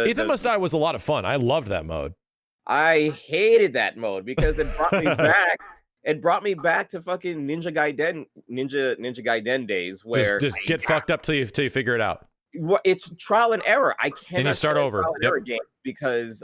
Ethan Must Die was a lot of fun. I loved that mode. I hated that mode because it brought me back. It brought me back to fucking Ninja Gaiden days where just get fucked up till you figure it out. It's trial and error. I can't. Then you start over. Error games because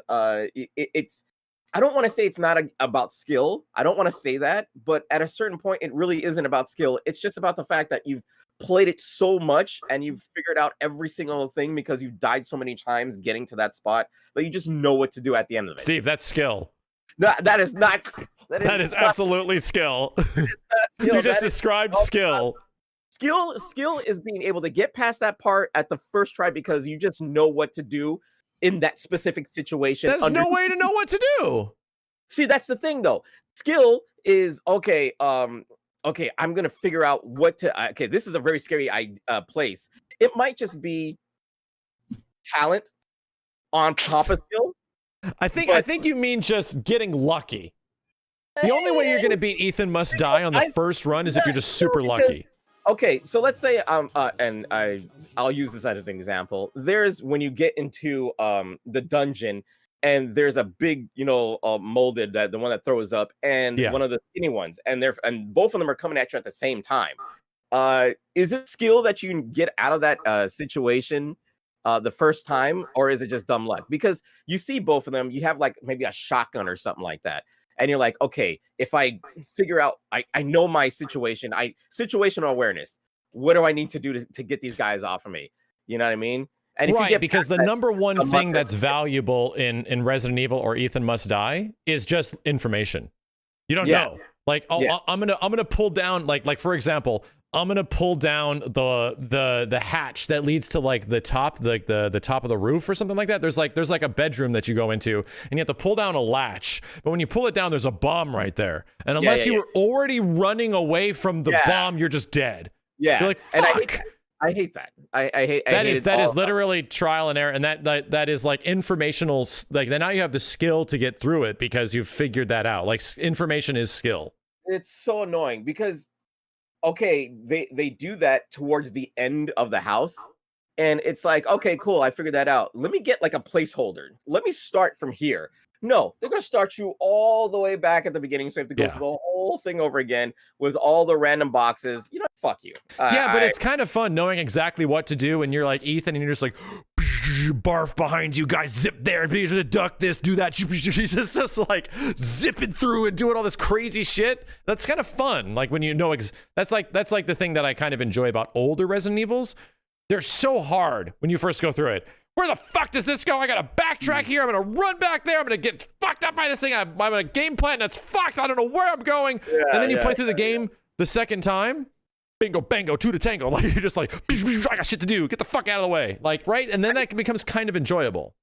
it's. I don't want to say it's not about skill. I don't want to say that, but at a certain point, it really isn't about skill. It's just about the fact that you've played it so much and you've figured out every single thing because you've died so many times getting to that spot that you just know what to do at the end of it. Steve, that's skill. That is not. That is absolutely skill. You just described skill. Skill is being able to get past that part at the first try because you just know what to do in that specific situation. There's no way to know what to do. See, that's the thing, though. Skill is okay. Okay, I'm gonna figure out what to. Okay, this is a very scary place. It might just be talent on top of skill. I think you mean just getting lucky. The only way you're gonna beat Ethan Must Die on the first run is if you're just super lucky. Okay, so let's say and I'll use this as an example. There's when you get into the dungeon and there's a big, molded the one that throws up and one of the skinny ones, and both of them are coming at you at the same time. Is it skill that you can get out of that situation the first time, or is it just dumb luck? Because you see both of them, you have like maybe a shotgun or something like that. And you're like, okay, if I figure out, I know my situation, situational awareness. What do I need to do to get these guys off of me? You know what I mean? And right, because the number one thing that's valuable in Resident Evil or Ethan Must Die is just information. You don't know. Like, I'm gonna pull down like for example, I'm gonna pull down the hatch that leads to like the top, like the top of the roof or something like that. There's like a bedroom that you go into and you have to pull down a latch, but when you pull it down, there's a bomb right there. And unless you were already running away from the bomb, you're just dead. Yeah, you're like, fuck. I hate that. I hate that is literally trial and error, and that is like informational. Like then now you have the skill to get through it because you've figured that out. Like information is skill. It's so annoying because okay, they do that towards the end of the house, and it's like, okay, cool, I figured that out. Let me get like a placeholder. Let me start from here. No, they're gonna start you all the way back at the beginning, so you have to go through the whole thing over again with all the random boxes. Fuck you. But it's kind of fun knowing exactly what to do, and you're like Ethan, and you're just like barf behind you, guys, zip there, duck this, do that. He's just like zipping through and doing all this crazy shit. That's kind of fun. Like when you know that's like the thing that I kind of enjoy about older Resident Evils. They're so hard when you first go through it. Where the fuck does this go? I gotta backtrack here. I'm gonna run back there. I'm gonna get fucked up by this thing. I'm in a game plan that's fucked. I don't know where I'm going. And then you play through the game the second time. Bingo, bango, two to tango. Like you're just like, I got shit to do. Get the fuck out of the way. Like, right? And then that becomes kind of enjoyable.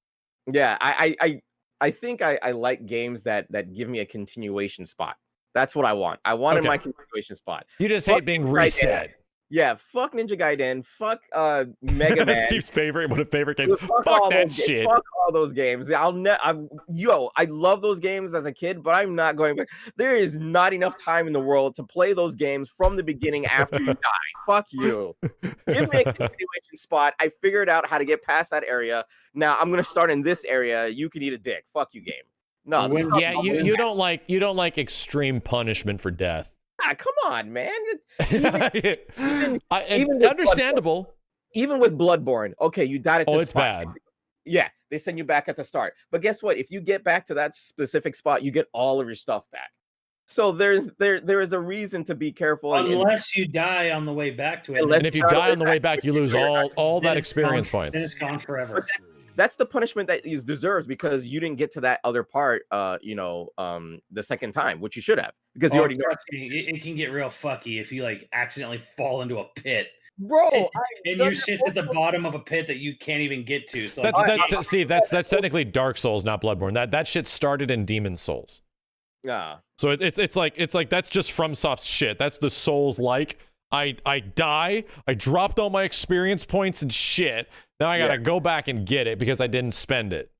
Yeah, I think I like games that give me a continuation spot. That's what I want. I wanted my continuation spot. You just hate being reset. Yeah, fuck Ninja Gaiden, fuck Mega Man. That's Steve's favorite, one of favorite games. Fuck that shit. Fuck all those games. I love those games as a kid, but I'm not going back. There is not enough time in the world to play those games from the beginning after you die. Fuck you. Give me a continuation spot. I figured out how to get past that area. Now I'm gonna start in this area. You can eat a dick. Fuck you, game. No. You don't like extreme punishment for death. Come on, man. Even understandable. Even with Bloodborne, okay, you died at this spot. Bad. Yeah, they send you back at the start. But guess what? If you get back to that specific spot, you get all of your stuff back. So there is a reason to be careful. Unless you die on the way back to it. And if you die on the way back, you lose all that experience points. Then it's gone forever. That's the punishment that he deserves because you didn't get to that other part, the second time, which you should have because you already know. It can get real fucky if you like accidentally fall into a pit, bro. And you sit at the bottom of a pit that you can't even get to. So Steve, that's technically Dark Souls, not Bloodborne. That shit started in Demon Souls. Yeah. So it's like that's just FromSoft's shit. That's the Soulslike. I die. I dropped all my experience points and shit. Now I gotta go back and get it because I didn't spend it.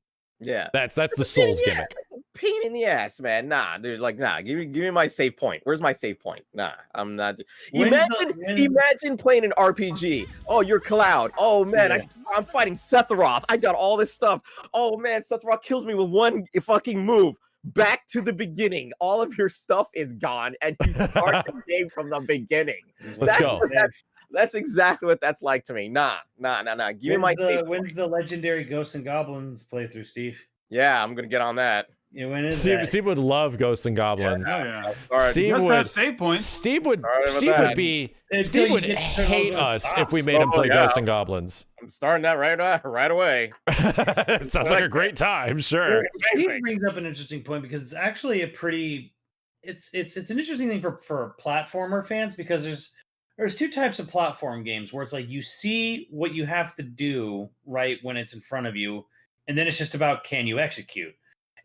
Yeah, that's the Souls gimmick. pain in the ass, man. Nah, dude, like, nah, give me my save point. Where's my save point? Nah, I'm not. Imagine playing an RPG. Oh, you're Cloud. Oh man, I'm fighting Sephiroth. I got all this stuff. Oh man, Sephiroth kills me with one fucking move. Back to the beginning. All of your stuff is gone, and you start the game from the beginning. Let's go. That's exactly what that's like to me. Nah. Give me my. When's the legendary Ghosts and Goblins playthrough, Steve? Yeah, I'm gonna get on that. Yeah, when is that? Steve would love Ghosts and Goblins. Yeah. Steve He would have save points. Steve would hate us if we made him play Ghosts and Goblins. I'm starting that right away. Sounds like a great time, sure. Steve brings up an interesting point because it's actually a pretty it's an interesting thing for platformer fans, because there's two types of platform games where it's like you see what you have to do right when it's in front of you, and then it's just about can you execute.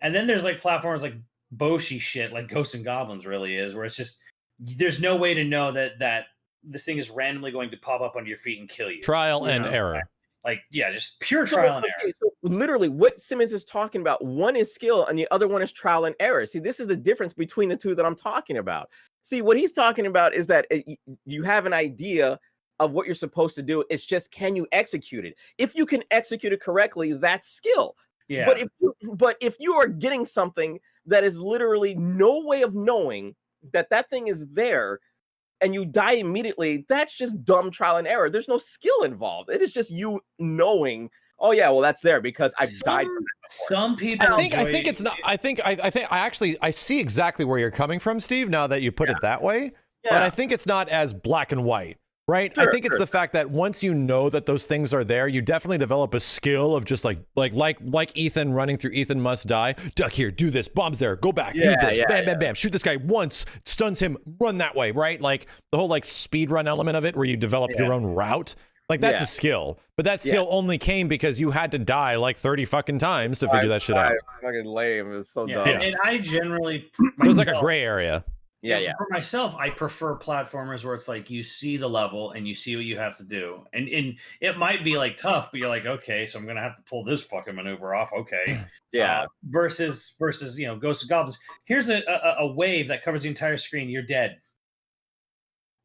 And then there's like platforms like Boshi shit, like Ghosts and Goblins really is, where it's just there's no way to know that this thing is randomly going to pop up under your feet and kill you. Trial and error. Like, yeah, just pure trial and error. So literally, what Simmons is talking about, one is skill and the other one is trial and error. See, this is the difference between the two that I'm talking about. See, what he's talking about is that you have an idea of what you're supposed to do. It's just, can you execute it? If you can execute it correctly, that's skill. Yeah. But if you are getting something that is literally no way of knowing that thing is there, and you die immediately, that's just dumb trial and error. There's no skill involved. It is just you knowing, oh yeah, well that's there because I've died from that before. Some people I think it's not. I see exactly where you're coming from, Steve, now that you put it that way. Yeah. But I think it's not as black and white. Right. I think it's the fact that once you know that those things are there, you definitely develop a skill of just like Ethan running through Ethan Must Die. Duck here, do this, bombs there, go back, do this, bam, bam, shoot this guy once, stuns him, run that way, right? Like the whole like speed run element of it where you develop your own route. Like that's a skill. But that skill only came because you had to die like 30 fucking times to figure that shit out. Fucking lame. It's so dumb. And I generally it was like a gray area. Yeah. For myself, I prefer platformers where it's like you see the level and you see what you have to do, and it might be like tough, but you're like, okay, so I'm gonna have to pull this fucking maneuver off. Okay, versus Ghosts and Goblins. Here's a wave that covers the entire screen. You're dead.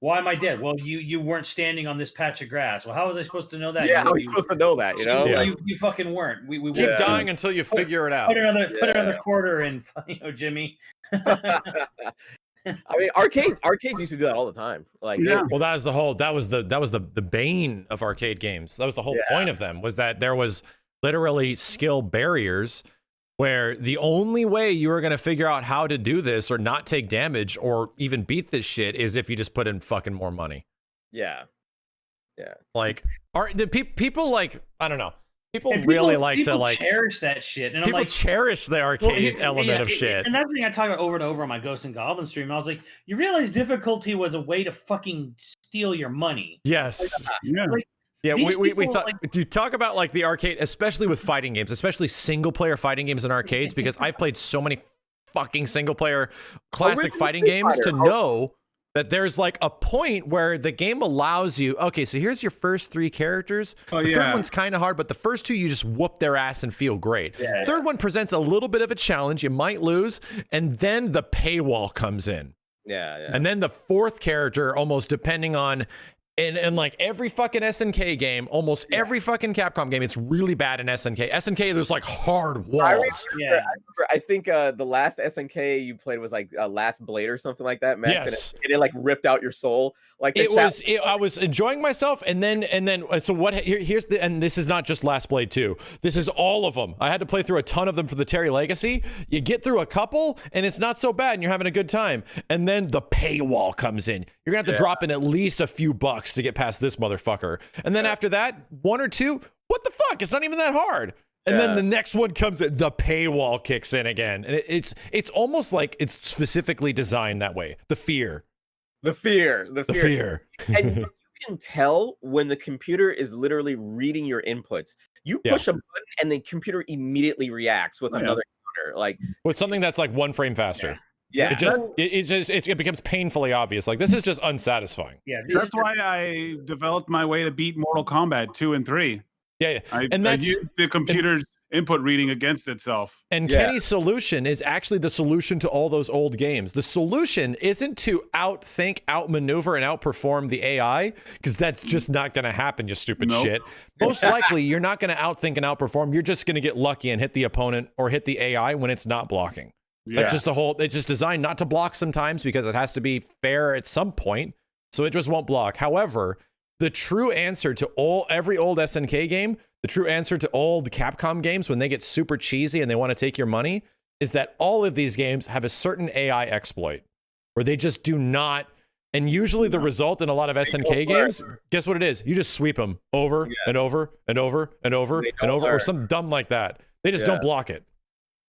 Why am I dead? Well, you weren't standing on this patch of grass. Well, how was I supposed to know that? Yeah, how are you supposed to know that? You know, you fucking weren't. We keep dying until you figure it out. Put another quarter in, Jimmy. I mean, arcades used to do that all the time. Like, well, that was the bane of arcade games. That was the whole point of them, was that there was literally skill barriers where the only way you were going to figure out how to do this or not take damage or even beat this shit is if you just put in fucking more money. Yeah. Like, people like, I don't know. People really like to cherish that shit. And people cherish the arcade element of shit. And that's the thing I talk about over and over on my Ghosts and Goblins stream. I was like, you realize difficulty was a way to fucking steal your money. Yes. Like, we thought, you talk about like the arcade, especially with fighting games, especially single player fighting games in arcades, because I've played so many fucking single player classic fighting games to know that there's like a point where the game allows you, okay, so here's your first 3 characters. The third one's kind of hard, but the first 2 you just whoop their ass and feel great. Third one presents a little bit of a challenge. You might lose, and then the paywall comes in. And then the 4th character, almost depending on, and like every fucking SNK game, almost every fucking Capcom game, it's really bad in SNK. SNK, there's like hard walls. I think the last SNK you played was like Last Blade or something like that, Max. Yes. And it like ripped out your soul. Like I was enjoying myself, and then so what? Here's the, and this is not just Last Blade 2. This is all of them. I had to play through a ton of them for the Terry Legacy. You get through a couple, and it's not so bad, and you're having a good time. And then the paywall comes in. You're gonna have to drop in at least a few bucks to get past this motherfucker. And then after that, 1 or 2. What the fuck? It's not even that hard. And then the next one comes in, the paywall kicks in again. And it's almost like it's specifically designed that way. The fear. The fear. And you can tell when the computer is literally reading your inputs. You push a button and the computer immediately reacts with another counter. Like with something that's like 1 frame faster. It becomes painfully obvious. Like this is just unsatisfying. That's why I developed my way to beat Mortal Kombat 2 and 3. I used the computer's input reading against itself. And Kenny's solution is actually the solution to all those old games. The solution isn't to outthink, outmaneuver, and outperform the AI, because that's just not going to happen, you stupid shit. Most likely, you're not going to outthink and outperform. You're just going to get lucky and hit the opponent or hit the AI when it's not blocking. That's just the whole, it's just designed not to block sometimes because it has to be fair at some point. So it just won't block. However, the true answer to every old SNK game, the true answer to old Capcom games when they get super cheesy and they want to take your money, is that all of these games have a certain AI exploit where they just do not. And usually the result in a lot of SNK games, guess what it is? You just sweep them over and over and over and over and over, or something dumb like that. They just don't block it.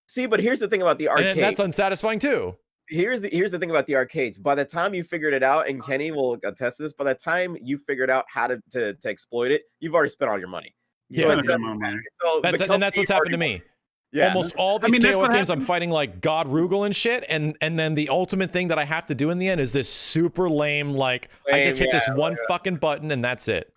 See, but here's the thing about the arcade. And that's unsatisfying too. Here's the thing about the arcades. By the time you figured it out, and Kenny will attest to this, by the time you figured out how to exploit it, you've already spent all your money. Yeah, that's what's happened to me. Yeah. Almost all these KOF games, I'm fighting like God Rugal and shit, and then the ultimate thing that I have to do in the end is this super lame, like I just hit this one fucking button and that's it.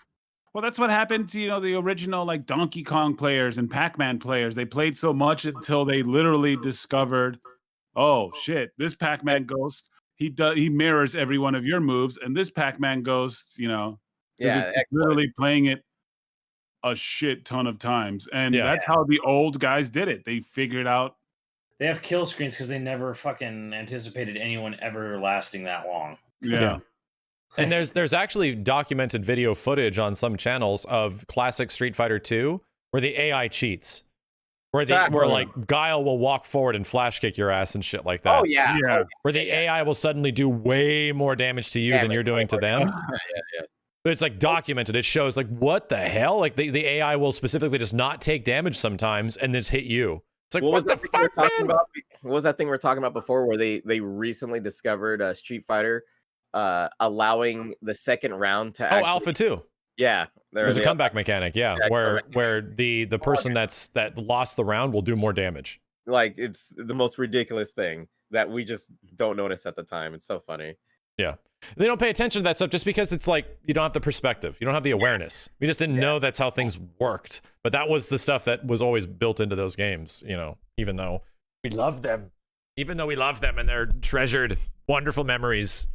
Well, that's what happened to, the original like Donkey Kong players and Pac-Man players. They played so much until they literally discovered, oh shit, this Pac-Man ghost, he mirrors every one of your moves, and this Pac-Man ghost, literally playing it a shit ton of times. And that's how the old guys did it. They figured out. They have kill screens because they never fucking anticipated anyone ever lasting that long. Yeah. And there's actually documented video footage on some channels of classic Street Fighter 2 where the AI cheats. Where like Guile will walk forward and flash kick your ass and shit like that. Oh yeah. Where the AI will suddenly do way more damage to you than you're doing to them. But it's like documented. It shows like what the hell? Like the AI will specifically just not take damage sometimes and just hit you. It's like what the fuck, man? What was that thing we were talking about before where they recently discovered Street Fighter allowing the second round to Alpha 2. Yeah. There's a comeback mechanic, where the person that lost the round will do more damage. Like it's the most ridiculous thing that we just don't notice at the time. It's so funny. Yeah. They don't pay attention to that stuff just because it's like you don't have the perspective. You don't have the awareness. We just didn't know that's how things worked. But that was the stuff that was always built into those games, even though we love them. Even though we love them and they're treasured, wonderful memories.